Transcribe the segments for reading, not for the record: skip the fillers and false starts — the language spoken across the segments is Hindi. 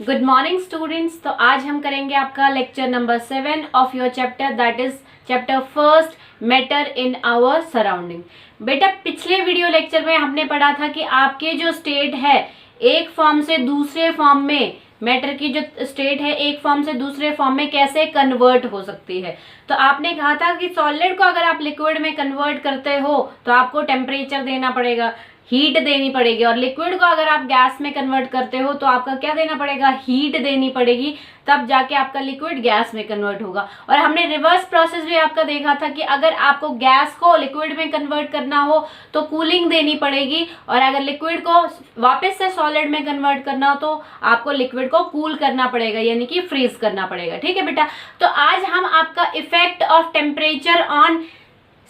Good morning students. तो आज हम करेंगे आपका lecture number 7 of your chapter, that is chapter first, matter in our surrounding. बेटा पिछले वीडियो लेक्चर में हमने पढ़ा था कि आपके जो स्टेट है एक फॉर्म से दूसरे फॉर्म में, मैटर की जो स्टेट है एक फॉर्म से दूसरे फॉर्म में कैसे कन्वर्ट हो सकती है। तो आपने कहा था कि सॉलिड को अगर आप लिक्विड में कन्वर्ट करते हो तो आपको टेम्परेचर देना पड़ेगा, हीट देनी पड़ेगी, और लिक्विड को अगर आप गैस में कन्वर्ट करते हो तो आपका क्या देना पड़ेगा, हीट देनी पड़ेगी, तब जाके आपका लिक्विड गैस में कन्वर्ट होगा। और हमने रिवर्स प्रोसेस भी आपका देखा था कि अगर आपको गैस को लिक्विड में कन्वर्ट करना हो तो कूलिंग देनी पड़ेगी, और अगर लिक्विड को वापस से सॉलिड में कन्वर्ट करना हो तो आपको लिक्विड को कूल करना पड़ेगा, यानी कि फ्रीज करना पड़ेगा। ठीक है बेटा, तो आज हम आपका effect of temperature on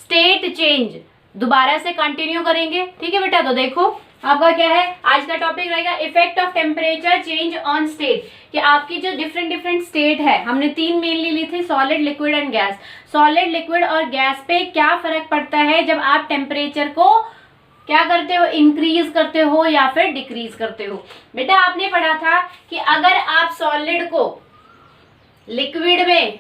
state change दोबारा से कंटिन्यू करेंगे। ठीक है बेटा, तो देखो आपका क्या है, आज का टॉपिक रहेगा effect of temperature change on state, कि आपकी जो डिफरेंट स्टेट है, हमने तीन मेनली ली थी, solid, liquid and gas. Solid, liquid और गैस पे क्या फर्क पड़ता है जब आप टेम्परेचर को क्या करते हो, इंक्रीज करते हो या फिर डिक्रीज करते हो। बेटा आपने पढ़ा था कि अगर आप सॉलिड को लिक्विड में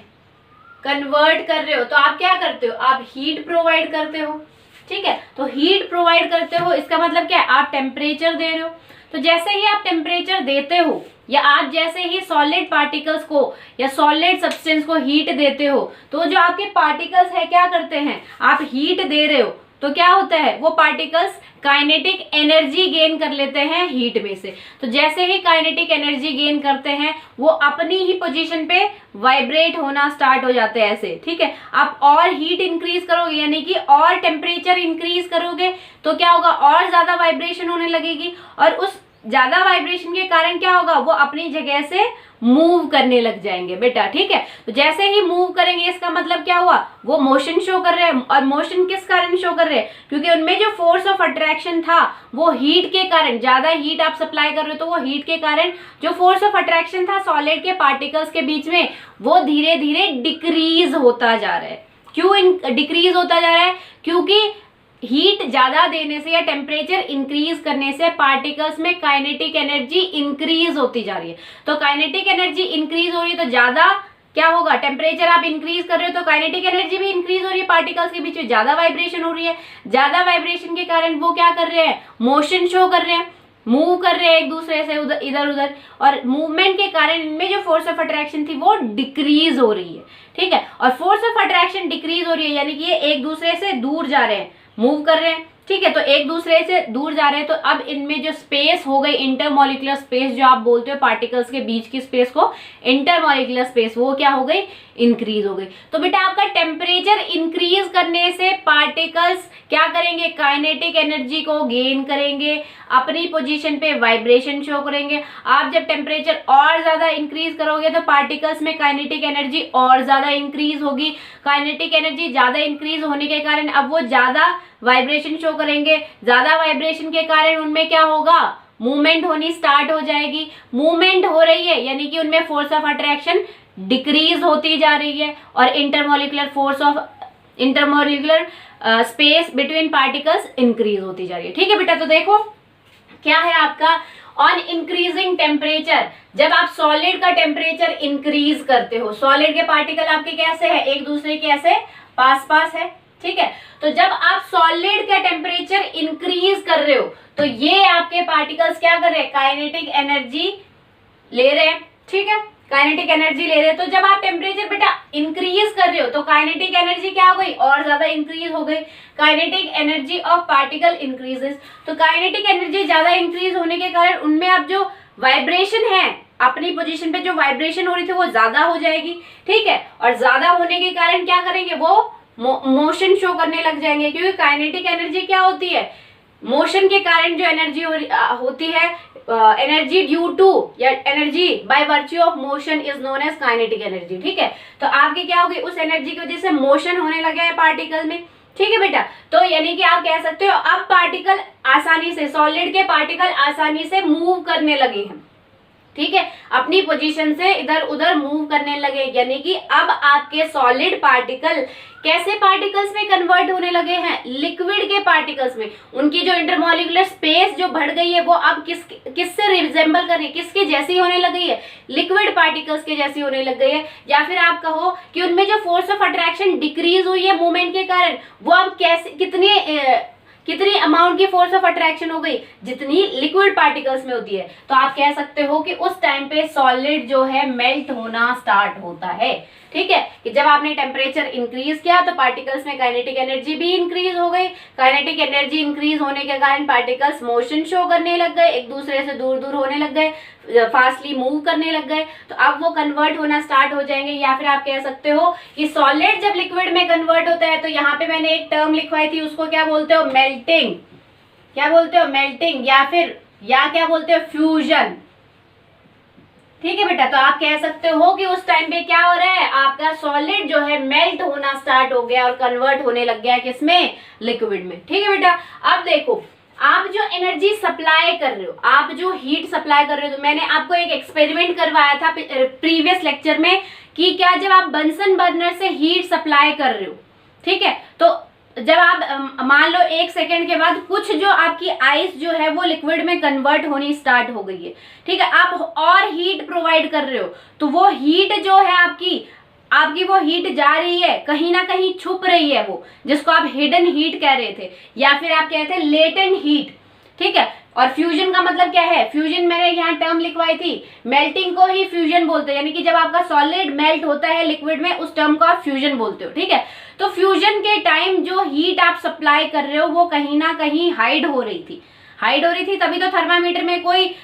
कन्वर्ट कर रहे हो तो आप क्या करते हो, आप हीट प्रोवाइड करते हो। ठीक है, तो हीट प्रोवाइड करते हो इसका मतलब क्या है, आप टेम्परेचर दे रहे हो। तो जैसे ही आप टेम्परेचर देते हो या आप जैसे ही सॉलिड पार्टिकल्स को या सॉलिड सब्सटेंस को हीट देते हो तो जो आपके पार्टिकल्स है क्या करते हैं, आप हीट दे रहे हो तो क्या होता है, वो पार्टिकल्स काइनेटिक एनर्जी गेन कर लेते हैं हीट में से। तो जैसे ही काइनेटिक एनर्जी गेन करते हैं वो अपनी ही पोजीशन पे वाइब्रेट होना स्टार्ट हो जाते हैं ऐसे। ठीक है, आप और हीट इंक्रीज करोगे यानी कि और टेम्परेचर इंक्रीज करोगे तो क्या होगा, और ज्यादा वाइब्रेशन होने लगेगी, और उस ज्यादा वाइब्रेशन के कारण क्या होगा, वो अपनी जगह से मूव करने लग जाएंगे बेटा। ठीक है, तो जैसे ही मूव करेंगे इसका मतलब क्या हुआ, वो मोशन शो कर रहे हैं, और मोशन किस कारण शो कर रहे हैं, क्योंकि उनमें जो फोर्स ऑफ अट्रैक्शन था वो हीट के कारण, ज्यादा हीट आप सप्लाई कर रहे हो तो वो हीट के कारण जो फोर्स ऑफ अट्रैक्शन था सॉलिड के पार्टिकल्स के बीच में वो धीरे धीरे डिक्रीज होता जा रहा है। क्यों डिक्रीज होता जा रहा है, क्योंकि हीट ज्यादा देने से या टेम्परेचर इंक्रीज करने से पार्टिकल्स में काइनेटिक एनर्जी इंक्रीज होती जा रही है। तो काइनेटिक एनर्जी इंक्रीज हो रही है तो ज्यादा क्या होगा, टेम्परेचर आप इंक्रीज कर रहे हो तो काइनेटिक एनर्जी भी इंक्रीज हो रही है, पार्टिकल्स के बीच में ज्यादा वाइब्रेशन हो रही है। ज्यादा वाइब्रेशन के कारण वो क्या कर रहे हैं, मोशन शो कर रहे हैं, मूव कर रहे हैं एक दूसरे से इधर उधर, और मूवमेंट के कारण इनमें जो फोर्स ऑफ अट्रैक्शन थी वो डिक्रीज हो रही है। ठीक है, और फोर्स ऑफ अट्रैक्शन डिक्रीज हो रही है यानी कि ये एक दूसरे से दूर जा रहे हैं, मूव कर रहे हैं। ठीक है, तो एक दूसरे से दूर जा रहे हैं तो अब इनमें जो स्पेस हो गई, इंटरमॉलिक्यूलर स्पेस जो आप बोलते हो पार्टिकल्स के बीच की स्पेस को, इंटरमॉलिक्यूलर स्पेस, वो क्या हो गई, इंक्रीज हो गई। तो बेटा आपका टेम्परेचर इंक्रीज करने से पार्टिकल्स क्या करेंगे, काइनेटिक एनर्जी को गेन करेंगे, अपनी पोजीशन पे वाइब्रेशन शो करेंगे। आप जब टेम्परेचर और ज्यादा इंक्रीज करोगे तो पार्टिकल्स में काइनेटिक एनर्जी और ज्यादा इंक्रीज होगी। काइनेटिक एनर्जी ज्यादा इंक्रीज होने के कारण अब वो ज्यादा वाइब्रेशन शो करेंगे। ज्यादा वाइब्रेशन के कारण उनमें क्या होगा, मूवमेंट होनी स्टार्ट हो जाएगी। मूवमेंट हो रही है यानी कि उनमें फोर्स ऑफ अट्रैक्शन डिक्रीज होती जा रही है, और intermolecular space between particles increase होती जा रही है। ठीक है बेटा, तो देखो क्या है आपका ऑन इंक्रीजिंग टेम्परेचर, जब आप सॉलिड का टेम्परेचर इंक्रीज करते हो, सॉलिड के पार्टिकल आपके कैसे है, एक दूसरे के ऐसे पास पास है। ठीक है, तो जब आप सॉलिड का टेम्परेचर इंक्रीज कर रहे हो तो ये आपके पार्टिकल्स क्या कर रहे हैं, काइनेटिक एनर्जी ले रहे हैं। ठीक है, काइनेटिक एनर्जी ले रहे हैं, तो जब आप टेम्परेचर बेटा इंक्रीज कर रहे हो तो काइनेटिक एनर्जी क्या हो गई, और ज्यादा इंक्रीज हो गई। Kinetic energy of particle increases, तो काइनेटिक एनर्जी ज्यादा इंक्रीज होने के कारण उनमें अब जो वाइब्रेशन है, अपनी पोजीशन पे जो वाइब्रेशन हो रही थी वो ज्यादा हो जाएगी। ठीक है, और ज्यादा होने के कारण क्या करेंगे, वो मोशन शो करने लग जाएंगे, क्योंकि काइनेटिक एनर्जी क्या होती है, मोशन के कारण जो एनर्जी होती है, एनर्जी ड्यू टू या energy by virtue of motion is known as kinetic energy. ठीक है, तो आपकी क्या होगी, उस एनर्जी की वजह से मोशन होने लगा है पार्टिकल में। ठीक है बेटा, तो यानी कि आप कह सकते हो अब पार्टिकल आसानी से, सॉलिड के पार्टिकल आसानी से मूव करने लगे हैं। ठीक है, अपनी पोजीशन से इधर उधर मूव करने लगे, यानी कि अब आपके सॉलिड पार्टिकल कैसे पार्टिकल्स में कन्वर्ट होने लगे हैं, लिक्विड के पार्टिकल्स में। उनकी जो इंटरमॉलिक्यूलर स्पेस जो बढ़ गई है वो अब किससे रिजेंबल कर रही है, किसके जैसी होने लग गई है, लिक्विड पार्टिकल्स के जैसी होने लग गई है। या फिर आप कहो कि उनमें जो फोर्स ऑफ अट्रैक्शन डिक्रीज हुई है मूवमेंट के कारण, वो अब कैसे कितनी अमाउंट की फोर्स ऑफ अट्रैक्शन हो गई, जितनी लिक्विड पार्टिकल्स में होती है। तो आप कह सकते हो कि उस टाइम पे सॉलिड जो है मेल्ट होना स्टार्ट होता है। ठीक है, कि जब आपने टेम्परेचर इंक्रीज किया तो पार्टिकल्स में काइनेटिक एनर्जी भी इंक्रीज हो गई। काइनेटिक एनर्जी इंक्रीज होने के कारण पार्टिकल्स मोशन शो करने लग गए, एक दूसरे से दूर दूर होने लग गए, फास्टली मूव करने लग गए। तो अब वो कन्वर्ट होना स्टार्ट हो जाएंगे। या फिर आप कह सकते हो कि सॉलिड जब लिक्विड में कन्वर्ट होता है, तो यहाँ पे मैंने एक टर्म लिखवाई थी, उसको क्या बोलते हो, मेल्टिंग। क्या बोलते हो, मेल्टिंग, या क्या बोलते हो, फ्यूजन। ठीक है बेटा, तो आप कह सकते हो कि उस टाइम पे क्या हो रहा है, आपका सॉलिड जो है मेल्ट होना स्टार्ट हो गया और कन्वर्ट होने लग गया किसमें, लिक्विड में। ठीक है बेटा, अब देखो आप जो एनर्जी सप्लाई कर रहे हो, आप जो हीट सप्लाई कर रहे हो, तो मैंने आपको एक एक्सपेरिमेंट करवाया था प्रीवियस लेक्चर में कि क्या जब आप बंसन बर्नर से हीट सप्लाई कर रहे हो, ठीक है, तो जब आप मान लो 1 सेकेंड के बाद कुछ जो आपकी आइस जो है वो लिक्विड में कन्वर्ट होनी स्टार्ट हो गई है, ठीक है, आप और हीट प्रोवाइड कर रहे हो, तो वो हीट जो है आपकी वो हीट जा रही है, कहीं ना कहीं छुप रही है, वो जिसको आप हिडन हीट कह रहे थे, या फिर आप कहते हैं लेटेंट हीट। ठीक है, और फ्यूजन का मतलब क्या है, फ्यूजन मैंने यहाँ टर्म लिखवाई थी, मेल्टिंग को ही फ्यूजन बोलते हैं, यानी कि जब आपका सॉलिड मेल्ट होता है लिक्विड में, उस टर्म को आप फ्यूजन बोलते हो। ठीक है, तो फ्यूजन के टाइम जो हीट आप सप्लाई कर रहे हो वो कहीं ना कहीं हाइड हो रही थी, तभी तो थर्मामीटर में कोई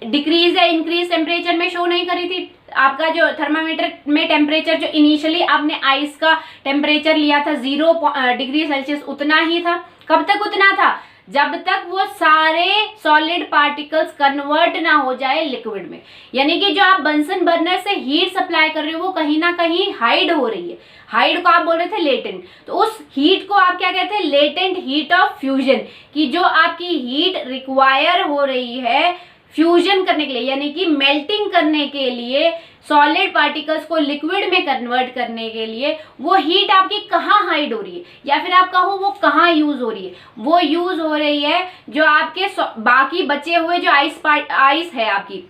डिक्रीज या इंक्रीज टेम्परेचर में शो नहीं करी थी। आपका जो थर्मामीटर में टेम्परेचर जो इनिशियली आपने आइस का टेम्परेचर लिया था 0 डिग्री सेल्सियस, उतना ही था। कब तक उतना था, जब तक वो सारे सॉलिड पार्टिकल्स कन्वर्ट ना हो जाए लिक्विड में। यानी कि जो आप बंसन बर्नर से हीट सप्लाई कर रहे हो वो कहीं ना कहीं हाइड हो रही है। हाइड को आप बोल रहे थे लेटेंट, तो उस हीट को आप क्या कहते हैं, लेटेंट हीट ऑफ फ्यूजन, कि जो आपकी हीट रिक्वायर हो रही है फ्यूजन करने के लिए, यानी कि मेल्टिंग करने के लिए, सॉलिड पार्टिकल्स को लिक्विड में कन्वर्ट करने के लिए, वो हीट आपकी कहाँ हाइड हो रही है, या फिर आप कहो वो कहाँ यूज हो रही है, वो यूज हो रही है जो आपके बाकी बचे हुए जो आइस है आपकी,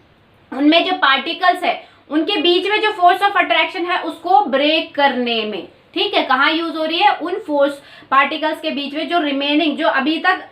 उनमें जो पार्टिकल्स है उनके बीच में जो फोर्स ऑफ अट्रैक्शन है उसको ब्रेक करने में। ठीक है, कहाँ यूज हो रही है, उन फोर्स पार्टिकल्स के बीच में जो रिमेनिंग, जो अभी तक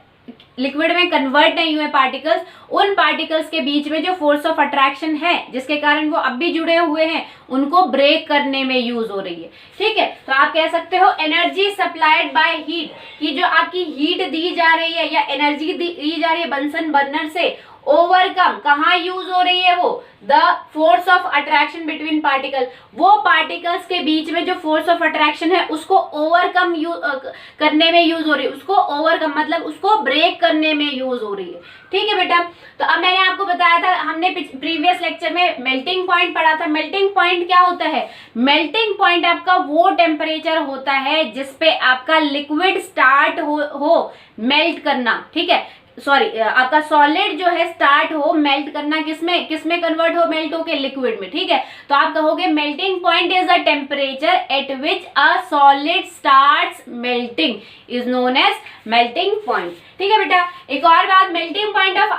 लिक्विड में कन्वर्ट नहीं हुए पार्टिकल्स, उन पार्टिकल्स के बीच में जो फोर्स ऑफ अट्रैक्शन है जिसके कारण वो अब भी जुड़े हुए हैं, उनको ब्रेक करने में यूज हो रही है। ठीक है, तो आप कह सकते हो एनर्जी सप्लाइड बाय हीट, कि जो आपकी हीट दी जा रही है या एनर्जी दी जा रही है बंसन बर्नर से, ओवरकम कहाँ यूज हो रही है, वो the force of attraction between particle, वो पार्टिकल्स के बीच में जो फोर्स ऑफ अट्रैक्शन है उसको ओवरकम करने में यूज हो रही है, उसको ओवरकम मतलब उसको ब्रेक करने में यूज हो रही है। ठीक है बेटा, तो अब मैंने आपको बताया था, हमने प्रीवियस लेक्चर में मेल्टिंग पॉइंट पढ़ा था। मेल्टिंग पॉइंट क्या होता है, मेल्टिंग पॉइंट आपका वो टेम्परेचर होता है जिसपे आपका लिक्विड स्टार्ट हो मेल्ट करना। ठीक है, सॉरी, आपका सॉलिड जो है स्टार्ट हो मेल्ट करना, किसमें कन्वर्ट हो, मेल्ट हो के लिक्विड में। ठीक है, तो आप कहोगे melting point is a temperature at which a solid starts melting is known as melting point. ठीक है बेटा, एक और बात, मेल्टिंग पॉइंट ऑफ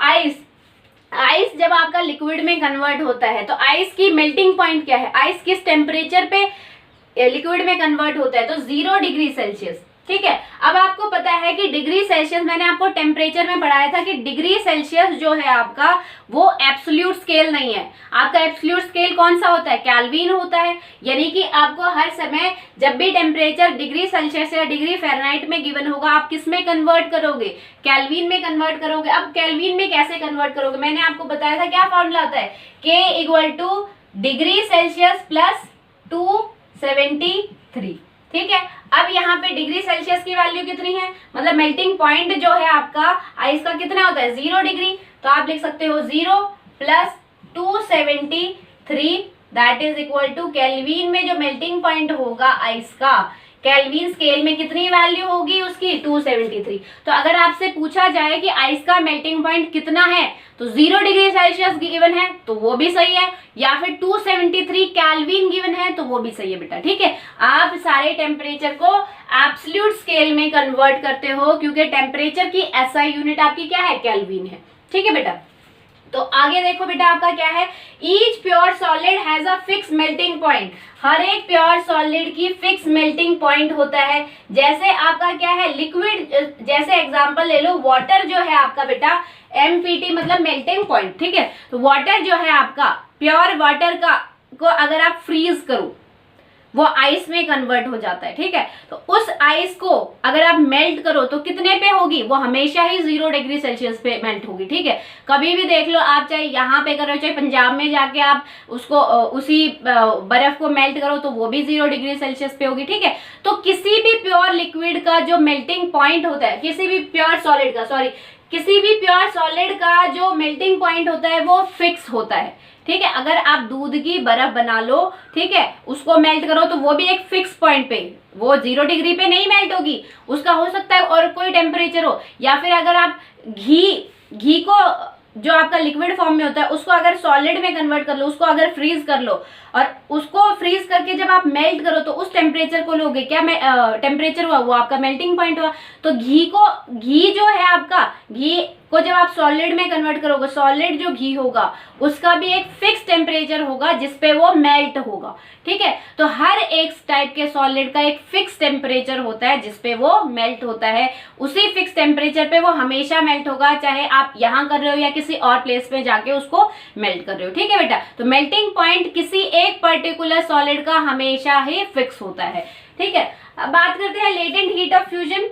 आइस जब आपका लिक्विड में कन्वर्ट होता है तो आइस की मेल्टिंग पॉइंट क्या है, आइस किस टेम्परेचर पे लिक्विड में कन्वर्ट होता है, तो 0 डिग्री सेल्सियस। ठीक है, अब आपको पता है कि डिग्री सेल्सियस, मैंने आपको टेम्परेचर में पढ़ाया था कि डिग्री सेल्सियस जो है आपका वो एब्सोल्यूट स्केल नहीं है। आपका एब्सोल्यूट स्केल कौन सा होता है, केल्विन होता है। यानी कि आपको हर समय जब भी टेम्परेचर डिग्री सेल्सियस या डिग्री फ़ारेनहाइट में गिवन होगा, आप किस में कन्वर्ट करोगे, केल्विन में कन्वर्ट करोगे। अब केल्विन में कैसे कन्वर्ट करोगे, मैंने आपको बताया था क्या फॉर्मूला होता है, K = डिग्री सेल्सियस प्लस 273। ठीक है, अब यहाँ पे डिग्री सेल्सियस की वैल्यू कितनी है, मतलब मेल्टिंग पॉइंट जो है आपका आइस का कितना होता है, 0 डिग्री, तो आप लिख सकते हो 0 + 273 that is equal to kelvin में जो मेल्टिंग पॉइंट होगा आइस का, केल्विन स्केल में कितनी वैल्यू होगी उसकी 273। तो अगर आपसे पूछा जाए कि आइस का मेल्टिंग पॉइंट कितना है तो 0 डिग्री सेल्सियस गिवन है तो वो भी सही है, या फिर 273 केल्विन गिवन है तो वो भी सही है बेटा। ठीक है, आप सारे टेम्परेचर को एब्सोल्यूट स्केल में कन्वर्ट करते हो क्योंकि टेम्परेचर की एसआई यूनिट आपकी क्या है, केल्विन है। ठीक है बेटा, तो आगे देखो बेटा आपका क्या है, each pure solid has a fix melting point. हर एक प्योर सॉलिड की फिक्स मेल्टिंग पॉइंट होता है। जैसे आपका क्या है लिक्विड, जैसे एग्जांपल ले लो वाटर जो है आपका बेटा एमपीटी मतलब मेल्टिंग पॉइंट। ठीक है, तो वाटर जो है आपका प्योर वाटर का को अगर आप फ्रीज करो वो आइस में कन्वर्ट हो जाता है। ठीक है, तो उस आइस को अगर आप मेल्ट करो तो कितने पे होगी, वो हमेशा ही 0 डिग्री सेल्सियस पे मेल्ट होगी। ठीक है, कभी भी देख लो आप, चाहे यहाँ पे करो चाहे पंजाब में जाके आप उसको उसी बर्फ को मेल्ट करो तो वो भी 0 डिग्री सेल्सियस पे होगी। ठीक है, तो किसी भी प्योर लिक्विड का जो मेल्टिंग पॉइंट होता है, किसी भी प्योर सॉलिड का जो मेल्टिंग पॉइंट होता है वो फिक्स होता है। ठीक है, अगर आप दूध की बर्फ बना लो, ठीक है, उसको मेल्ट करो तो वो भी एक फिक्स पॉइंट पे, वो 0 डिग्री पे नहीं मेल्ट होगी, उसका हो सकता है और कोई टेम्परेचर हो। या फिर अगर आप घी को जो आपका लिक्विड फॉर्म में होता है उसको अगर सॉलिड में कन्वर्ट कर लो, उसको अगर फ्रीज कर लो और उसको फ्रीज करके जब आप मेल्ट करो तो उस टेम्परेचर को लोगे, क्या टेम्परेचर हुआ, वो आपका मेल्टिंग पॉइंट हुआ। तो घी जो है आपका, घी को जब आप सॉलिड में कन्वर्ट करोगे, सॉलिड जो घी होगा उसका भी एक फिक्स टेम्परेचर होगा जिसपे वो मेल्ट होगा। ठीक है, तो हर एक टाइप के सॉलिड का एक फिक्स टेम्परेचर होता है जिसपे वो मेल्ट होता है, उसी फिक्स टेम्परेचर पे वो हमेशा मेल्ट होगा, चाहे आप यहाँ कर रहे हो या किसी और प्लेस पे जाके उसको मेल्ट कर रहे हो। ठीक है बेटा, तो मेल्टिंग पॉइंट किसी एक पर्टिकुलर सॉलिड का हमेशा ही फिक्स होता है। ठीक है, अब बात करते हैं लेटेंट हीट ऑफ फ्यूजन,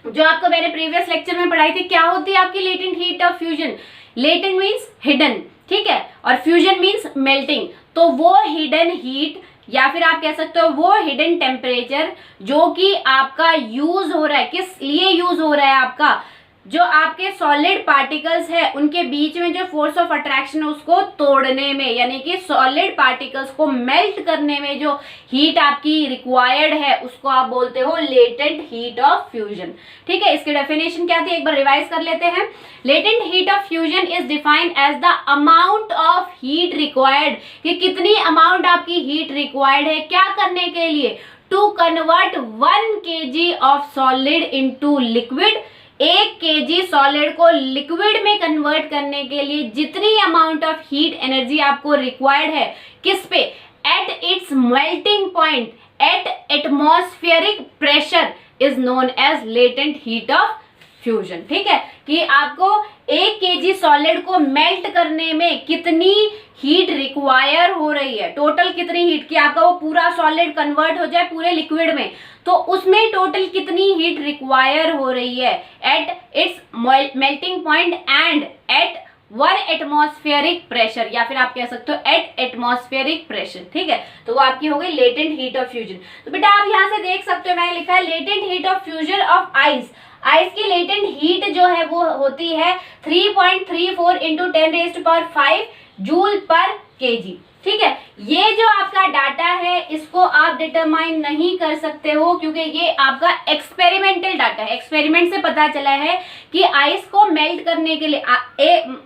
जो आपको मैंने प्रीवियस लेक्चर में पढ़ाई थी। क्या होती है आपकी latent heat of fusion? Latent means hidden, ठीक है, और फ्यूजन मीन्स मेल्टिंग। तो वो हिडन हीट या फिर आप कह सकते हो वो हिडन टेम्परेचर जो कि आपका यूज हो रहा है, किस लिए यूज हो रहा है आपका, जो आपके सॉलिड पार्टिकल्स है उनके बीच में जो फोर्स ऑफ अट्रैक्शन है उसको तोड़ने में, यानी कि सॉलिड पार्टिकल्स को मेल्ट करने में जो हीट आपकी रिक्वायर्ड है उसको आप बोलते हो लेटेंट हीट ऑफ फ्यूजन। ठीक है, इसकी डेफिनेशन क्या थी एक बार रिवाइज कर लेते हैं। Latent heat of fusion is defined as the amount of heat required, कि कितनी अमाउंट आपकी हीट रिक्वायर्ड है क्या करने के लिए, to convert 1 kg of solid into liquid. 1 kg solid को लिक्विड में कन्वर्ट करने के लिए जितनी अमाउंट ऑफ हीट एनर्जी आपको रिक्वायर्ड है, किस पे, at its melting point at atmospheric pressure is known as latent heat of fusion. ठीक है, कि आपको 1 kg सॉलिड को मेल्ट करने में कितनी हीट रिक्वायर हो रही है, टोटल कितनी हीट, कि आपका वो पूरा सॉलिड कन्वर्ट हो जाए पूरे लिक्विड में, तो उसमें टोटल कितनी हीट रिक्वायर हो रही है at its melting point and at 1 atmospheric pressure, या फिर आप कह सकते हो एट एटमॉस्फेरिक प्रेशर। ठीक है, तो वो आपकी हो गई लेटेंट हीट ऑफ फ्यूजन। तो बेटा आप यहाँ से देख सकते हो मैंने लिखा है latent heat of fusion of ice. Ice की लेटेंट हीट जो है वो होती है 3.34 इंटू 10⁵ जूल पर केजी। ठीक है, ये जो आपका डाटा है इसको आप डिटरमाइन नहीं कर सकते हो क्योंकि ये आपका एक्सपेरिमेंटल डाटा है। एक्सपेरिमेंट से पता चला है कि आइस को मेल्ट करने के लिए,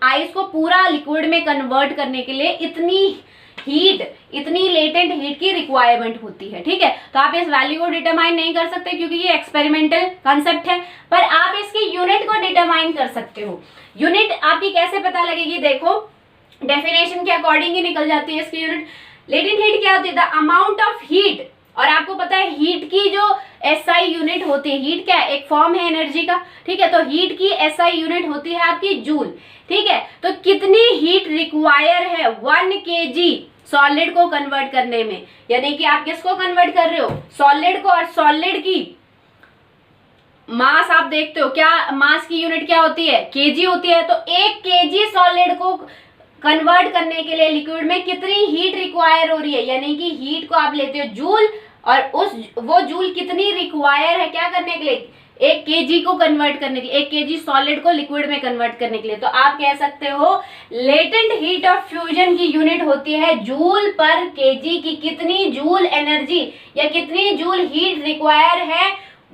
आइस को पूरा लिक्विड में कन्वर्ट करने के लिए इतनी लेटेंट हीट की रिक्वायरमेंट होती है। ठीक है, तो आप इस वैल्यू को डिटरमाइन नहीं कर सकते क्योंकि ये एक्सपेरिमेंटल कॉन्सेप्ट है, पर आप इसकी यूनिट को डिटरमाइन कर सकते हो। यूनिट आपकी कैसे पता लगेगी, देखो डेफिनेशन के अकॉर्डिंग ही निकल जाती है इसकी यूनिट। लेटेंट हीट क्या होती है, द अमाउंट ऑफ हीट, और आपको पता है हीट की जो एसआई यूनिट होती है, हीट क्या है, एक फॉर्म है एनर्जी का। ठीक है, तो हीट की एसआई यूनिट होती है आपकी जूल। ठीक है, तो कितनी हीट रिक्वायर है 1 kg सॉलिड को कन्वर्ट करने में, यानी कि आप किसको कन्वर्ट कर रहे हो, सॉलिड को, और सॉलिड की मास आप देखते हो, क्या मास की यूनिट क्या होती है, केजी होती है। तो 1 kg सॉलिड को कन्वर्ट करने के लिए लिक्विड में कितनी हीट रिक्वायर हो रही है, यानी कि हीट को आप लेते हो जूल, और वो जूल कितनी रिक्वायर है क्या करने के लिए, 1 केजी को कन्वर्ट करने के लिए, 1 केजी सॉलिड को लिक्विड में कन्वर्ट करने के लिए। तो आप कह सकते हो लेटेंट हीट ऑफ फ्यूजन की यूनिट होती है जूल पर केजी की कितनी जूल एनर्जी या कितनी जूल हीट रिक्वायर है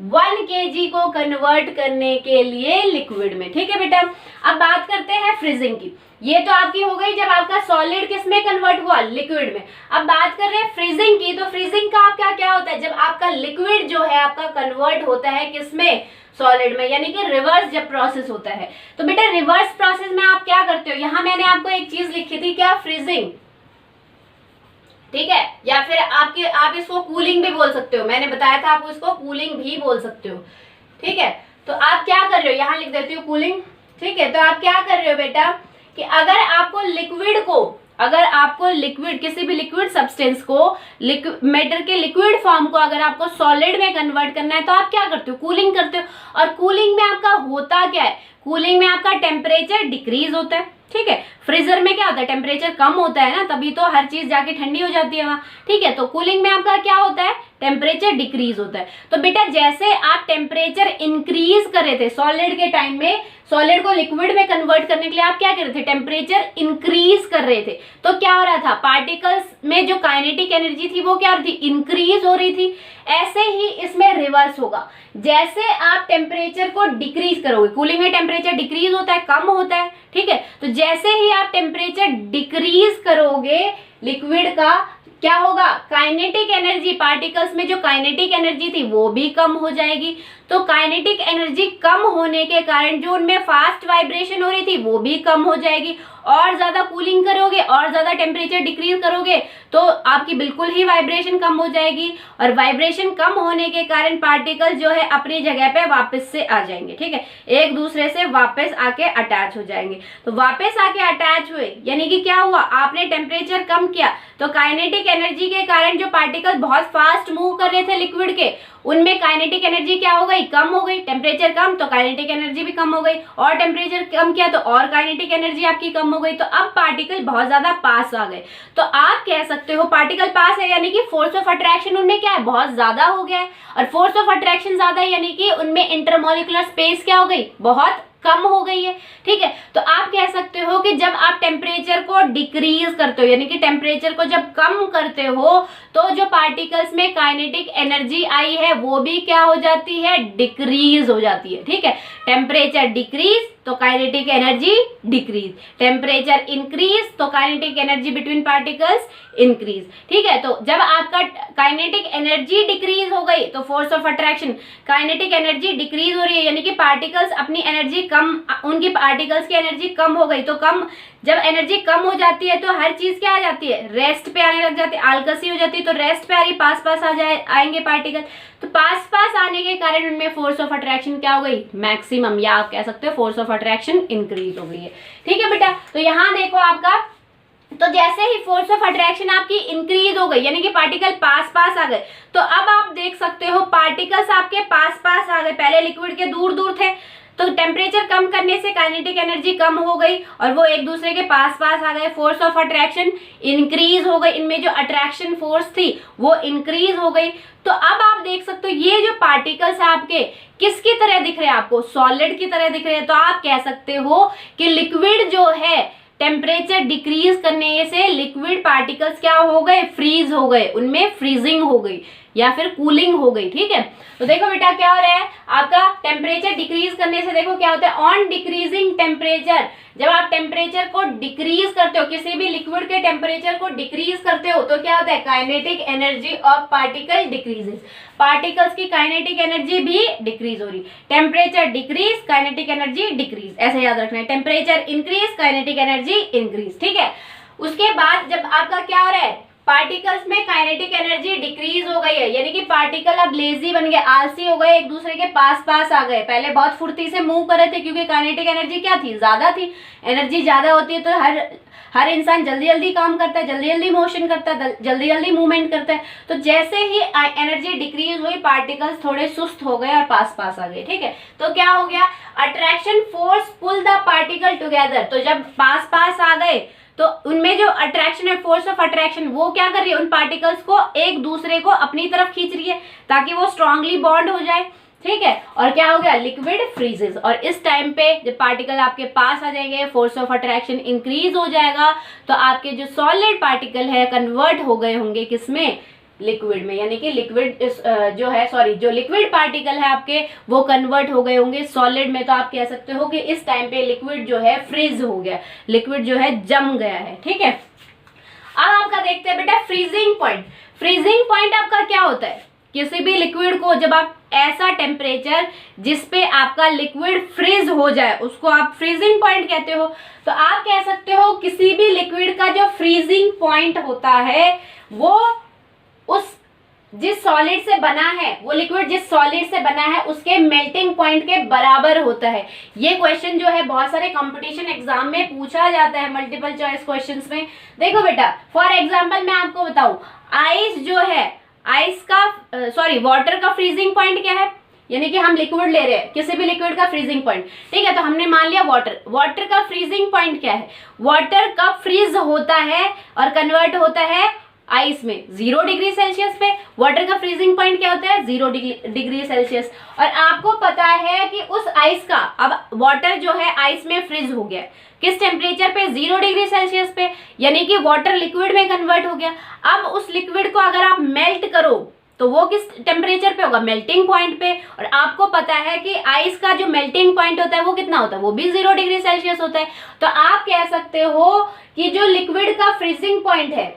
1 केजी को कन्वर्ट करने के लिए लिक्विड में। ठीक है बेटा, अब बात करते हैं फ्रीजिंग की। ये तो आपकी हो गई जब आपका सॉलिड किस में कन्वर्ट हुआ, लिक्विड में। अब बात कर रहे हैं फ्रीजिंग की। तो फ्रीजिंग का आपका क्या होता है, जब आपका लिक्विड जो है आपका कन्वर्ट होता है किसमें, सॉलिड में, यानी कि रिवर्स जब प्रोसेस होता है। तो बेटा रिवर्स प्रोसेस में आप क्या करते हो, यहाँ मैंने आपको एक चीज लिखी थी, क्या, फ्रीजिंग, ठीक है, या फिर आप इसको कूलिंग भी बोल सकते हो, मैंने बताया था आप इसको कूलिंग भी बोल सकते हो। ठीक है, तो आप क्या कर रहे हो, यहाँ लिख देती हूँ कूलिंग। ठीक है, तो आप क्या कर रहे हो बेटा कि अगर आपको लिक्विड किसी भी लिक्विड सब्सटेंस को मैटर के लिक्विड फॉर्म को अगर आपको सॉलिड में कन्वर्ट करना है तो आप क्या करते हो, कूलिंग करते हो। और कूलिंग में आपका होता क्या है, कूलिंग में आपका टेम्परेचर डिक्रीज होता है। ठीक है, फ्रीजर में क्या होता है, टेम्परेचर कम होता है ना, तभी तो हर चीज जाके ठंडी हो जाती है वहां। ठीक है, तो कूलिंग में आपका क्या होता है, टेम्परेचर डिक्रीज होता है। तो बेटा जैसे आप टेम्परेचर इंक्रीज कर रहे थे सॉलिड के टाइम में, सॉलिड को लिक्विड में कन्वर्ट करने के लिए आप क्या कर रहे थे, टेम्परेचर इंक्रीज कर रहे थे। तो क्या हो रहा था, पार्टिकल्स में जो काइनेटिक एनर्जी थी वो क्या हो रही थी, इंक्रीज हो रही थी। ऐसे ही इसमें रिवर्स होगा, जैसे आप टेम्परेचर को डिक्रीज करोगे, कूलिंग में टेम्परेचर डिक्रीज होता है, कम होता है। ठीक है, तो जैसे ही आप टेम्परेचर डिक्रीज करोगे लिक्विड का, क्या होगा, काइनेटिक एनर्जी, पार्टिकल्स में जो काइनेटिक एनर्जी थी वो भी कम हो जाएगी। तो काइनेटिक एनर्जी कम होने के कारण जो उनमें फास्ट वाइब्रेशन हो रही थी वो भी कम हो जाएगी। और ज्यादा कूलिंग करोगे और ज्यादा टेम्परेचर डिक्रीज करोगे तो आपकी बिल्कुल ही वाइब्रेशन कम हो जाएगी, और वाइब्रेशन कम होने के कारण पार्टिकल जो है अपनी जगह पे वापस से आ जाएंगे। ठीक है, एक दूसरे से वापस आके अटैच हो जाएंगे। तो वापस आके अटैच हुए यानी कि क्या हुआ, आपने टेम्परेचर कम किया तो काइनेटिक एनर्जी के कारण जो पार्टिकल बहुत फास्ट मूव कर रहे थे लिक्विड के, उनमें काइनेटिक एनर्जी क्या हो गई, कम हो गई। टेम्परेचर कम तो काइनेटिक एनर्जी भी कम हो गई, और टेम्परेचर कम किया तो और काइनेटिक एनर्जी आपकी कम हो गई। तो अब पार्टिकल बहुत ज्यादा पास आ गए। तो आप कह सकते हो पार्टिकल पास है यानी कि फोर्स ऑफ अट्रैक्शन उनमें क्या है, बहुत ज्यादा हो गया है। और फोर्स ऑफ अट्रैक्शन ज्यादा है यानी कि उनमें इंटरमोलिकुलर स्पेस क्या हो गई, बहुत कम हो गई है। ठीक है, तो आप कह सकते हो कि जब आप टेम्परेचर को डिक्रीज करते हो यानी कि टेम्परेचर को जब कम करते हो तो जो पार्टिकल्स में काइनेटिक एनर्जी आई है वो भी क्या हो जाती है, डिक्रीज हो जाती है। ठीक है, टेम्परेचर डिक्रीज तो kinetic energy decrease, temperature increase तो kinetic energy between particles increase. ठीक है, तो जब आपका काइनेटिक एनर्जी डिक्रीज हो गई तो force of attraction, kinetic energy decrease हो रही है यानी कि पार्टिकल्स अपनी एनर्जी कम, उनकी पार्टिकल्स की एनर्जी कम हो गई। तो कम, जब एनर्जी कम हो जाती है तो हर चीज क्या आ जाती है, रेस्ट पे आने लग जाती है, आलकसी हो जाती है। तो रेस्ट पे आ रही, पास पास आएंगे पार्टिकल। तो पास पास आने के कारण उनमें फोर्स ऑफ अट्रैक्शन क्या हो गई, मैक्सिमम, या आप कह सकते हो फोर्स ऑफ अट्रैक्शन इंक्रीज हो गई है। ठीक है बेटा, तो यहाँ देखो आपका, तो जैसे ही फोर्स ऑफ अट्रैक्शन आपकी इंक्रीज हो गई यानी कि पार्टिकल पास पास आ गए, तो अब आप देख सकते हो पार्टिकल्स आपके पास पास आ गए। पहले लिक्विड के दूर दूर थे तो टेम्परेचर कम करने से काइनेटिक एनर्जी कम हो गई और वो एक दूसरे के पास पास आ गए। फोर्स ऑफ अट्रैक्शन इंक्रीज हो गई, इनमें जो अट्रैक्शन फोर्स थी वो इंक्रीज हो गई। तो अब आप देख सकते हो ये जो पार्टिकल्स आपके किसकी तरह दिख रहे हैं, आपको सॉलिड की तरह दिख रहे हैं। तो आप कह सकते हो कि लिक्विड जो है टेम्परेचर डिक्रीज करने से लिक्विड पार्टिकल्स क्या हो गए, फ्रीज हो गए, उनमें फ्रीजिंग हो गई या फिर कूलिंग हो गई। ठीक है, तो देखो बेटा क्या हो रहा है, आपका टेम्परेचर डिक्रीज करने से देखो क्या होता है, ऑन डिक्रीजिंग टेम्परेचर, जब आप टेम्परेचर को डिक्रीज करते हो, किसी भी लिक्विड के टेम्परेचर को डिक्रीज करते हो तो क्या होता है, kinetic energy of particle decreases, particles की काइनेटिक एनर्जी भी डिक्रीज हो रही। Temperature decrease, kinetic energy decrease, ऐसे याद रखना है। Temperature increase, kinetic energy increase. ठीक है, उसके बाद जब आपका क्या हो रहा है, पार्टिकल्स में काइनेटिक एनर्जी डिक्रीज हो गई है यानी कि पार्टिकल अब लेजी बन गए, आलसी हो गए, एक दूसरे के पास पास आ गए। पहले बहुत फुर्ती से मूव कर रहे थे क्योंकि काइनेटिक एनर्जी क्या थी, ज्यादा थी। एनर्जी ज्यादा होती है तो हर इंसान जल्दी जल्दी काम करता है, जल्दी जल्दी मोशन करता है, जल्दी जल्दी मूवमेंट करता है। तो जैसे ही एनर्जी डिक्रीज हुई पार्टिकल्स थोड़े सुस्त हो गए और पास पास आ गए। ठीक है, तो क्या हो गया, attraction force pull the particle together. तो जब पास पास आ गए तो उनमें जो अट्रैक्शन है, फोर्स ऑफ अट्रैक्शन, वो क्या कर रही है, उन पार्टिकल्स को एक दूसरे को अपनी तरफ खींच रही है ताकि वो स्ट्रांगली बॉन्ड हो जाए। ठीक है। और क्या हो गया, लिक्विड फ्रीजेस। और इस टाइम पे जब पार्टिकल आपके पास आ जाएंगे, फोर्स ऑफ अट्रैक्शन इंक्रीज हो जाएगा, तो आपके जो सॉलिड पार्टिकल है कन्वर्ट हो गए होंगे किसमें, लिक्विड में। यानी कि लिक्विड जो लिक्विड पार्टिकल है आपके वो कन्वर्ट हो गए होंगे सॉलिड में। तो आप कह सकते हो कि इस टाइम पे लिक्विड जो है फ्रीज हो गया, लिक्विड जो है जम गया है। ठीक है, अब आपका देखते हैं बेटा फ्रीजिंग पॉइंट। फ्रीजिंग पॉइंट आपका क्या होता है, किसी भी लिक्विड को जब आप ऐसा टेम्परेचर जिसपे आपका लिक्विड फ्रीज हो जाए उसको आप फ्रीजिंग पॉइंट कहते हो। तो आप कह सकते हो किसी भी लिक्विड का जो फ्रीजिंग पॉइंट होता है वो उस जिस सॉलिड से बना है, वो लिक्विड जिस सॉलिड से बना है उसके मेल्टिंग पॉइंट के बराबर होता है। ये क्वेश्चन जो है बहुत सारे कंपटीशन एग्जाम में पूछा जाता है, मल्टीपल चॉइस क्वेश्चंस में। देखो बेटा, फॉर एग्जांपल मैं आपको बताऊं, आइस जो है, आइस का वाटर का फ्रीजिंग पॉइंट क्या है, यानी कि हम लिक्विड ले रहे हैं, किसी भी लिक्विड का फ्रीजिंग पॉइंट। ठीक है, तो हमने मान लिया वाटर का फ्रीजिंग पॉइंट क्या है, वाटर कब फ्रीज होता है और कन्वर्ट होता है आइस में, 0 डिग्री सेल्सियस पे। वाटर का फ्रीजिंग पॉइंट क्या होता है, 0 डिग्री सेल्सियस। और आपको पता है कि उस आइस का, अब वाटर जो है आइस में फ्रीज हो गया किस टेम्परेचर पे, 0 डिग्री सेल्सियस पे, यानी कि वाटर लिक्विड में कन्वर्ट हो गया। अब उस लिक्विड को अगर आप मेल्ट करो तो वो किस टेम्परेचर पे होगा, मेल्टिंग पॉइंट पे। और आपको पता है कि आइस का जो मेल्टिंग पॉइंट होता है वो कितना होता है, वो भी 0 डिग्री सेल्सियस होता है। तो आप कह सकते हो कि जो लिक्विड का फ्रीजिंग पॉइंट है,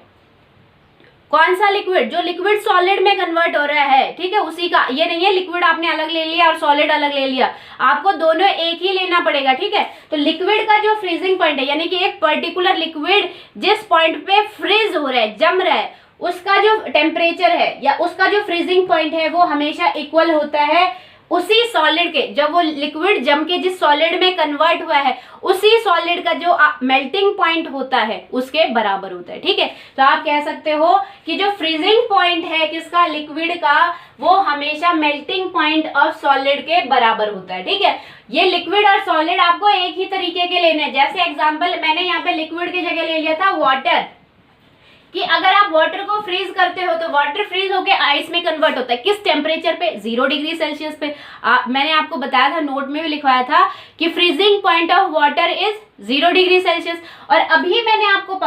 कौन सा लिक्विड, जो लिक्विड सॉलिड में कन्वर्ट हो रहा है, ठीक है, उसी का। ये नहीं है लिक्विड आपने अलग ले लिया और सॉलिड अलग ले लिया, आपको दोनों एक ही लेना पड़ेगा। ठीक है, तो लिक्विड का जो फ्रीजिंग पॉइंट है, यानी कि एक पर्टिकुलर लिक्विड जिस पॉइंट पे फ्रीज हो रहा है, जम रहा है, उसका जो टेम्परेचर है या उसका जो फ्रीजिंग पॉइंट है वो हमेशा इक्वल होता है उसी सॉलिड के, जब वो लिक्विड जम के जिस सॉलिड में कन्वर्ट हुआ है उसी सॉलिड का जो मेल्टिंग पॉइंट होता है उसके बराबर होता है। ठीक है, तो आप कह सकते हो कि जो फ्रीजिंग पॉइंट है किसका, लिक्विड का, वो हमेशा मेल्टिंग पॉइंट ऑफ सॉलिड के बराबर होता है। ठीक है, ये लिक्विड और सॉलिड आपको एक ही तरीके के लेने हैं। जैसे एग्जाम्पल मैंने यहाँ पे लिक्विड की जगह ले लिया था वाटर, कि अगर आप वाटर को फ्रीज करते हो तो वाटर फ्रीज होके आइस में कन्वर्ट होता है किस टेम्परेचर पे, 0 डिग्री सेल्सियस पे। मैंने आपको बताया था, नोट में भी लिखवाया था कि freezing point of water is 0 degree Celsius. और अभी मैंने आपको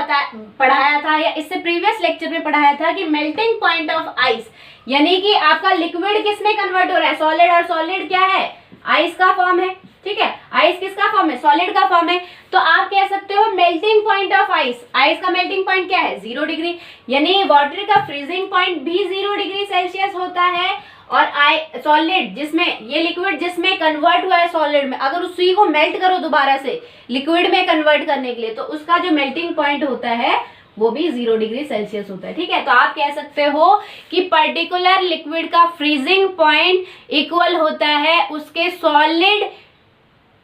पढ़ाया था, या इससे प्रीवियस लेक्चर में पढ़ाया था कि मेल्टिंग पॉइंट ऑफ आइस, यानी कि आपका लिक्विड किस में कन्वर्ट हो रहा है, सॉलिड। और सॉलिड क्या है, आइस का फॉर्म है। ठीक है, आइस किसका फॉर्म है, सॉलिड का फॉर्म है। तो आप कह सकते हो melting point of ice, ice का मेल्टिंग पॉइंट क्या है, 0 डिग्री, यानी वाटर का फ्रीजिंग पॉइंट भी 0 डिग्री सेल्सियस होता है। और सॉलिड जिसमें, ये लिक्विड जिसमें कन्वर्ट हुआ है सॉलिड में, अगर उसी को मेल्ट करो दोबारा से लिक्विड में कन्वर्ट करने के लिए, तो उसका जो मेल्टिंग पॉइंट होता है वो भी 0 डिग्री सेल्सियस होता है। ठीक है, तो आप कह सकते हो कि पर्टिकुलर लिक्विड का फ्रीजिंग पॉइंट इक्वल होता है उसके सॉलिड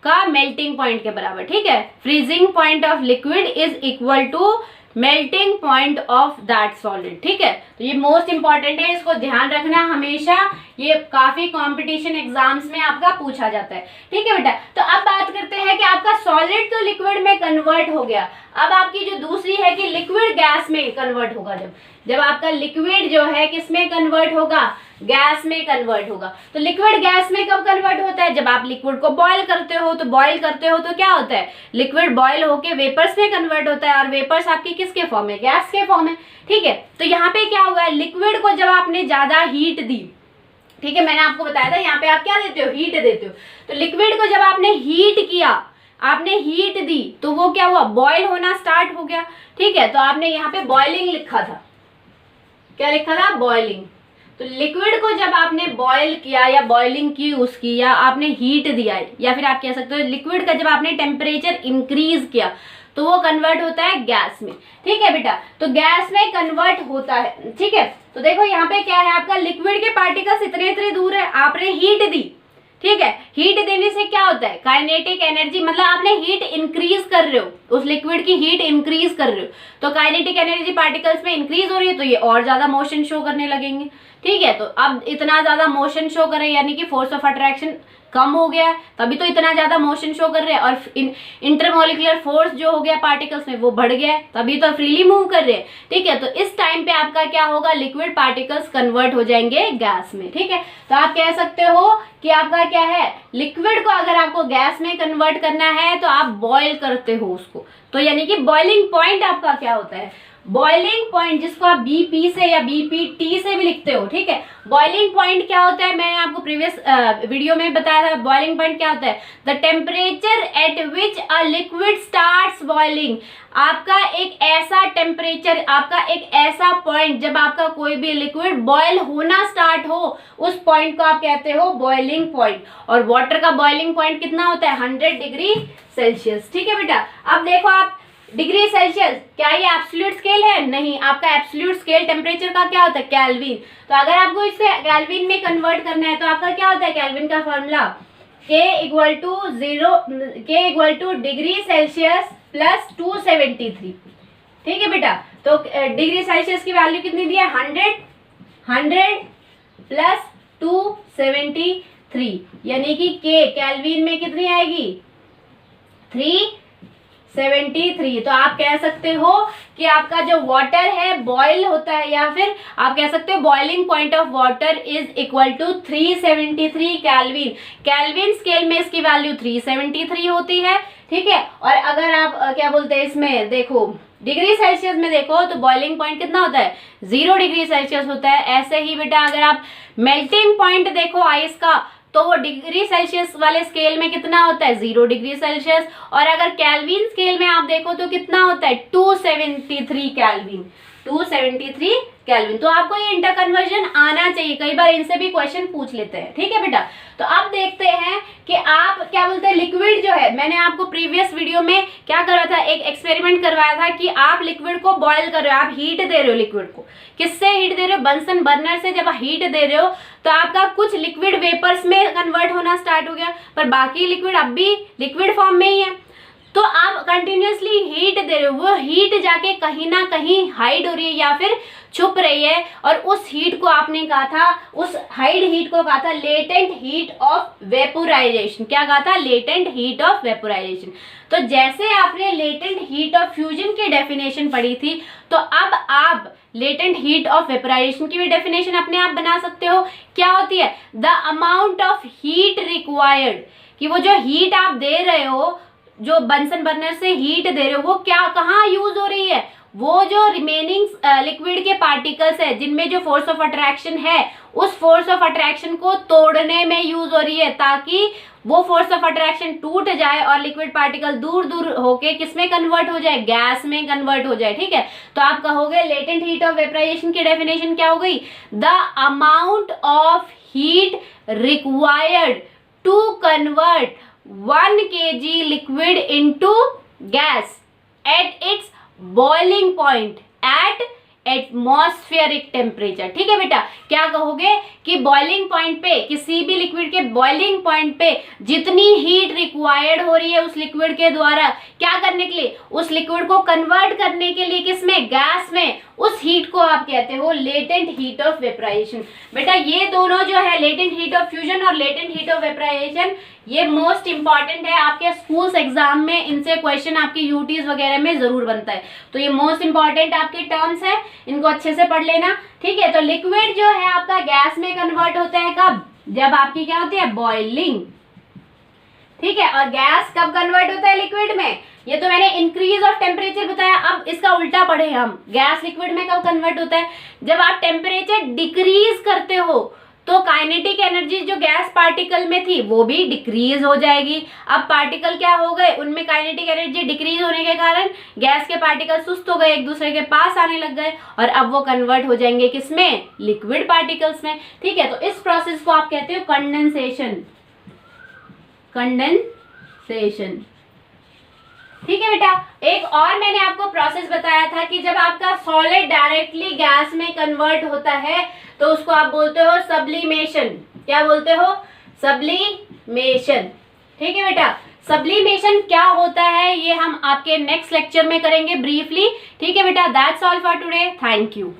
का मेल्टिंग पॉइंट के बराबर। ठीक है, freezing point of liquid is equal to melting point of that solid. ठीक है, तो ये मोस्ट इंपॉर्टेंट है, इसको ध्यान रखना हमेशा, ये काफी कंपटीशन एग्जाम्स में आपका पूछा जाता है। ठीक है बेटा, तो अब बात करते हैं कि आपका सॉलिड तो लिक्विड में कन्वर्ट हो गया, अब आपकी जो दूसरी है कि लिक्विड गैस में कन्वर्ट होगा। जब आपका लिक्विड जो है किस में कन्वर्ट होगा, गैस में कन्वर्ट होगा। तो लिक्विड गैस में कब कन्वर्ट होता है, जब आप लिक्विड को बॉईल करते हो। तो बॉईल करते हो तो क्या होता है, लिक्विड बॉईल होके वेपर्स में कन्वर्ट होता है, और वेपर्स आपकी किसके फॉर्म में, गैस के फॉर्म में। ठीक है, तो यहाँ पे क्या हुआ है, लिक्विड को जब आपने ज्यादा हीट दी, ठीक है, मैंने आपको बताया था यहाँ पे आप क्या देते हो, हीट देते हो। तो लिक्विड को जब आपने हीट किया, आपने हीट दी, तो वो क्या हुआ, बॉयल होना स्टार्ट हो गया। ठीक है, तो आपने यहाँ पे बॉइलिंग लिखा था, क्या लिखा था, बॉइलिंग। तो लिक्विड को जब आपने बॉयल किया या बॉइलिंग की उसकी, या आपने हीट दिया, या फिर आप कह सकते हो लिक्विड का जब आपने टेम्परेचर इंक्रीज किया, तो वो कन्वर्ट होता है गैस में। ठीक है बेटा, तो गैस में कन्वर्ट होता है। ठीक है, तो देखो यहाँ पे क्या है, आपका लिक्विड के पार्टिकल्स इतने इतने दूर है, आपने हीट दी। ठीक है, हीट देने से क्या होता है, काइनेटिक एनर्जी, मतलब आपने हीट इंक्रीज कर रहे हो, उस लिक्विड की हीट इंक्रीज कर रहे हो, तो काइनेटिक एनर्जी पार्टिकल्स में इंक्रीज हो रही है, तो ये और ज्यादा मोशन शो करने लगेंगे। ठीक है, तो अब इतना ज्यादा मोशन शो करे, यानी कि फोर्स ऑफ अट्रैक्शन कम हो गया है, तभी तो इतना ज्यादा मोशन शो कर रहे हैं। और इंटरमोलिकुलर फोर्स जो हो गया पार्टिकल्स में वो बढ़ गया है, तभी तो फ्रीली मूव कर रहे हैं। ठीक है, तो इस टाइम पे आपका क्या होगा, लिक्विड पार्टिकल्स कन्वर्ट हो जाएंगे गैस में। ठीक है, तो आप कह सकते हो कि आपका क्या है, लिक्विड को अगर आपको गैस में कन्वर्ट करना है तो आप बॉयल करते हो उसको। तो यानी कि बॉइलिंग पॉइंट आपका क्या होता है, बॉइलिंग पॉइंट, जिसको आप बीपी से या बीपीटी से भी लिखते हो। ठीक है, बॉइलिंग पॉइंट क्या होता है, मैंने आपको प्रीवियस वीडियो में बताया था। बॉइलिंग पॉइंट क्या होता है, the temperature at which a liquid starts boiling. आपका एक ऐसा टेम्परेचर, आपका एक ऐसा पॉइंट जब आपका कोई भी लिक्विड बॉयल होना स्टार्ट हो, उस पॉइंट को आप कहते हो बॉइलिंग पॉइंट। और वाटर का बॉइलिंग पॉइंट कितना होता है, 100 डिग्री सेल्सियस। ठीक है बेटा, अब देखो आप डिग्री सेल्सियस, क्या ये एब्सोल्यूट स्केल है, नहीं, आपका एब्सोल्यूट स्केल टेम्परेचर का क्या होता है, केल्विन। तो अगर आपको इसे केल्विन में कन्वर्ट करना है तो आपका क्या होता है, केल्विन का formula K equal two degree Celsius plus 273। ठीक है बेटा, तो डिग्री सेल्सियस की वैल्यू कितनी दी है, 100 प्लस 273, यानी कि K केल्विन में कितनी आएगी, 373। तो आप कह सकते हो कि आपका जो वाटर है बॉयल होता है, या फिर आप कह सकते हो boiling point of water is equal to 373 kelvin. Kelvin scale में इसकी वैल्यू 373 होती है। ठीक है, और अगर आप क्या बोलते हैं इसमें देखो, डिग्री सेल्सियस में देखो तो बॉइलिंग पॉइंट कितना होता है, 0 डिग्री सेल्सियस होता है। ऐसे ही बेटा अगर आप मेल्टिंग पॉइंट देखो आइस का, तो वो डिग्री सेल्सियस वाले स्केल में कितना होता है, 0 डिग्री सेल्सियस। और अगर केल्विन स्केल में आप देखो तो कितना होता है, 273 केल्विन, 273 केल्विन। तो आपको ये इंटर कन्वर्जन आना चाहिए, कई बार इनसे भी क्वेश्चन पूछ लेते हैं। ठीक है बेटा, तो अब देखते हैं कि आप क्या बोलते हैं, लिक्विड जो है, मैंने आपको प्रीवियस वीडियो में क्या करा था, एक एक्सपेरिमेंट करवाया था कि आप लिक्विड को बॉयल कर रहे हो, आप हीट दे रहे हो लिक्विड को। किससे हीट दे रहे हो, बंसन बर्नर से। जब हीट दे रहे हो तो आपका कुछ लिक्विड वेपर्स में कन्वर्ट होना स्टार्ट हो गया, पर बाकी लिक्विड अब भी लिक्विड फॉर्म में ही है। तो आप कंटिन्यूअसली हीट दे रहे हो, वो हीट जाके कहीं ना कहीं हाइड हो रही है या फिर छुप रही है, और उस हीट को आपने कहा था, उस हाइड हीट को कहा था लेटेंट हीट ऑफ वेपोराइजेशन। क्या कहा था, लेटेंट हीट ऑफ वेपोराइजेशन। तो जैसे आपने लेटेंट हीट ऑफ फ्यूजन की डेफिनेशन पढ़ी थी, तो अब आप लेटेंट हीट ऑफ वेपोराइजेशन की भी डेफिनेशन अपने आप बना सकते हो। क्या होती है, the amount of heat required, कि वो जो हीट आप दे रहे हो, जो बंसन बर्नर से हीट दे रहे हो, वो क्या कहाँ यूज हो रही है, वो जो रिमेनिंग लिक्विड के पार्टिकल्स है जिनमें जो फोर्स ऑफ अट्रैक्शन है, उस फोर्स ऑफ अट्रैक्शन को तोड़ने में यूज हो रही है, ताकि वो फोर्स ऑफ अट्रैक्शन टूट जाए और लिक्विड पार्टिकल दूर दूर होके किसमें कन्वर्ट हो जाए, गैस में कन्वर्ट हो जाए। ठीक है, तो आप कहोगे लेटेंट हीट ऑफ वेपोराइजेशन की डेफिनेशन क्या हो गई, the amount of heat required to convert 1 kg liquid into gas at its boiling point at atmospheric temperature. ठीक है बेटा, क्या कहोगे कि बॉइलिंग पॉइंट पे, किसी भी लिक्विड के बॉइलिंग पॉइंट पे जितनी हीट रिक्वायर्ड हो रही है उस लिक्विड के द्वारा क्या करने के लिए, उस लिक्विड को कन्वर्ट करने के लिए किसमें, गैस में, उस हीट को आप कहते हो लेटेंट हीट ऑफ वेपोराइजेशन। बेटा ये दोनों जो है, लेटेंट हीट ऑफ फ्यूजन और लेटेंट हीट ऑफ वेपोराइजेशन, ये मोस्ट इंपॉर्टेंट है आपके स्कूल्स एग्जाम में। इनसे क्वेश्चन आपकी यूटीज वगैरह में जरूर बनता है, तो ये मोस्ट इंपॉर्टेंट आपके टर्म्स है, इनको अच्छे से पढ़ लेना। ठीक है, तो लिक्विड जो है आपका गैस में कन्वर्ट होता है कब, जब आपकी क्या होती है, बॉइलिंग। ठीक है, और गैस कब कन्वर्ट होता है लिक्विड में, ये तो मैंने इंक्रीज ऑफ टेम्परेचर बताया। अब इसका उल्टा पढ़े हम, गैस लिक्विड में कब कन्वर्ट होता है, जब आप टेम्परेचर डिक्रीज करते हो तो काइनेटिक एनर्जी जो गैस पार्टिकल में थी वो भी डिक्रीज हो जाएगी। अब पार्टिकल क्या हो गए, उनमें काइनेटिक एनर्जी डिक्रीज होने के कारण गैस के पार्टिकल सुस्त हो गए, एक दूसरे के पास आने लग गए, और अब वो कन्वर्ट हो जाएंगे किसमें, लिक्विड पार्टिकल्स में। ठीक है, तो इस प्रोसेस को आप कहते हो कंडेंसेशन, कंडेंसेशन। ठीक है बेटा, एक और मैंने आपको प्रोसेस बताया था कि जब आपका सॉलिड डायरेक्टली गैस में कन्वर्ट होता है तो उसको आप बोलते हो सब्लिमेशन। क्या बोलते हो, सब्लिमेशन। ठीक है बेटा, सब्लिमेशन क्या होता है ये हम आपके नेक्स्ट लेक्चर में करेंगे ब्रीफली। ठीक है बेटा, that's all for today, thank you.